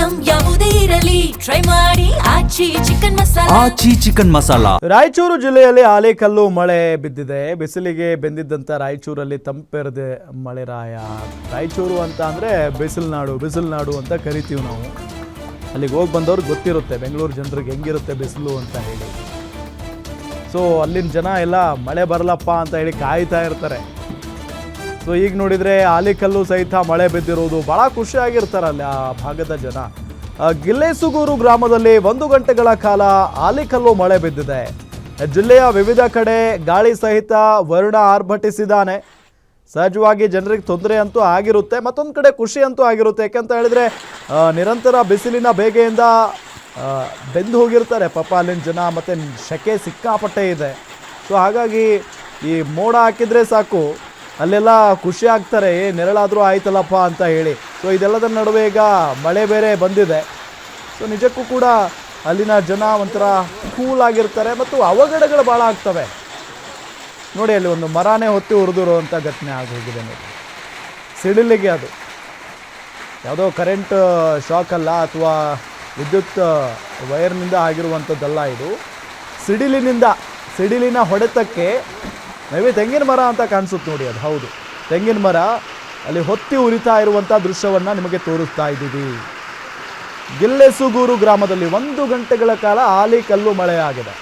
Item ಯಾವುದೇ ಇರಲಿ try ಮಾಡಿ ಆಚಿ ಚಿಕನ್ ಮಸಾಲಾ. ರಾಯಚೂರು ಜಿಲ್ಲೆಯಲ್ಲಿ ಆಲಿಕಲ್ಲು ಮಳೆ ಬಿದ್ದಿದೆ. ಬಿಸಿಲಿಗೆ ಬೆಂದಿದ್ದಂಥ ರಾಯಚೂರಲ್ಲಿ ತಂಪೆರೆದೆ ಮಳೆರಾಯ. ರಾಯಚೂರು ಅಂತ ಅಂದರೆ ಬಿಸಿಲು ಅಂತ ಕರಿತೀವಿ ನಾವು. ಅಲ್ಲಿಗೆ ಹೋಗಿ ಬಂದವ್ರಿಗೆ ಗೊತ್ತಿರುತ್ತೆ ಬೆಂಗಳೂರು ಜನರಿಗೆ ಹೆಂಗಿರುತ್ತೆ ಬಿಸಿಲು ಅಂತ ಹೇಳಿ. ಸೊ ಅಲ್ಲಿನ ಜನ ಎಲ್ಲ ಮಳೆ ಬರಲಪ್ಪ ಅಂತ ಹೇಳಿ ಕಾಯ್ತಾ ಇರ್ತಾರೆ. ಸೊ ಈಗ ನೋಡಿದರೆ ಆಲಿಕಲ್ಲು ಸಹಿತ ಮಳೆ ಬಿದ್ದಿರೋದು ಭಾಳ ಖುಷಿಯಾಗಿರ್ತಾರೆ ಅಲ್ಲಿ ಆ ಭಾಗದ ಜನ. ಗಿಲ್ಲೇಸುಗೂರು ಗ್ರಾಮದಲ್ಲಿ 1 ಗಂಟೆಗಳ ಕಾಲ ಆಲಿಕಲ್ಲು ಮಳೆ ಬಿದ್ದಿದೆ. ಜಿಲ್ಲೆಯ ವಿವಿಧ ಕಡೆ ಗಾಳಿ ಸಹಿತ ವರುಣ ಆರ್ಭಟಿಸಿದ್ದಾನೆ. ಸಹಜವಾಗಿ ಜನರಿಗೆ ತೊಂದರೆ ಅಂತೂ ಆಗಿರುತ್ತೆ, ಮತ್ತೊಂದು ಕಡೆ ಖುಷಿ ಅಂತೂ ಆಗಿರುತ್ತೆ. ಯಾಕಂತ ಹೇಳಿದ್ರೆ ನಿರಂತರ ಬಿಸಿಲಿನ ಬೇಗೆಯಿಂದ ಬೆಂದು ಹೋಗಿರ್ತಾರೆ ಪಾಪ ಅಲ್ಲಿನ ಜನ, ಮತ್ತು ಸೆಕೆ ಸಿಕ್ಕಾಪಟ್ಟೆ ಇದೆ. ಸೊ ಹಾಗಾಗಿ ಈ ಮೋಡ ಹಾಕಿದರೆ ಸಾಕು ಅಲ್ಲೆಲ್ಲ ಖುಷಿ ಆಗ್ತಾರೆ, ನೆರಳಾದರೂ ಆಯ್ತಲ್ಲಪ್ಪ ಅಂತ ಹೇಳಿ. ಸೊ ಇದೆಲ್ಲದರ ನಡುವೆ ಈಗ ಮಳೆ ಬೇರೆ ಬಂದಿದೆ. ಸೊ ನಿಜಕ್ಕೂ ಕೂಡ ಅಲ್ಲಿನ ಜನ ಒಂಥರ ಕೂಲ್ ಆಗಿರ್ತಾರೆ ಮತ್ತು ಅವಘಡಗಳು ಭಾಳ ಆಗ್ತವೆ. ನೋಡಿ ಅಲ್ಲಿ ಒಂದು ಮರನೇ ಹೊತ್ತಿ ಉರಿದಿರುವಂಥ ಘಟನೆ ಆಗೋಗಿದೆ ನೋಡಿ. ಸಿಡಿಲಿಗೆ ಅದು ಯಾವುದೋ ಕರೆಂಟ್ ಶಾಕ್ ಅಲ್ಲ ಅಥವಾ ವಿದ್ಯುತ್ ವೈರ್ನಿಂದ ಆಗಿರುವಂಥದ್ದಲ್ಲ, ಇದು ಸಿಡಿಲಿನ ಹೊಡೆತಕ್ಕೆ ಮೇಬಿ ತೆಂಗಿನ ಮರ ಅಂತ ಕಾಣಿಸುತ್ತೆ ನೋಡಿ. ಅದು ಹೌದು, ತೆಂಗಿನ ಮರ ಅಲ್ಲಿ ಹೊತ್ತಿ ಉರಿತಾ ಇರುವಂಥ ದೃಶ್ಯವನ್ನು ನಿಮಗೆ ತೋರಿಸ್ತಾ ಇದ್ದೀವಿ. ಗಿಲ್ಲೇಸುಗೂರು ಗ್ರಾಮದಲ್ಲಿ 1 ಗಂಟೆಗಳ ಕಾಲ ಆಲಿಕಲ್ಲು ಮಳೆ ಆಗಿದೆ.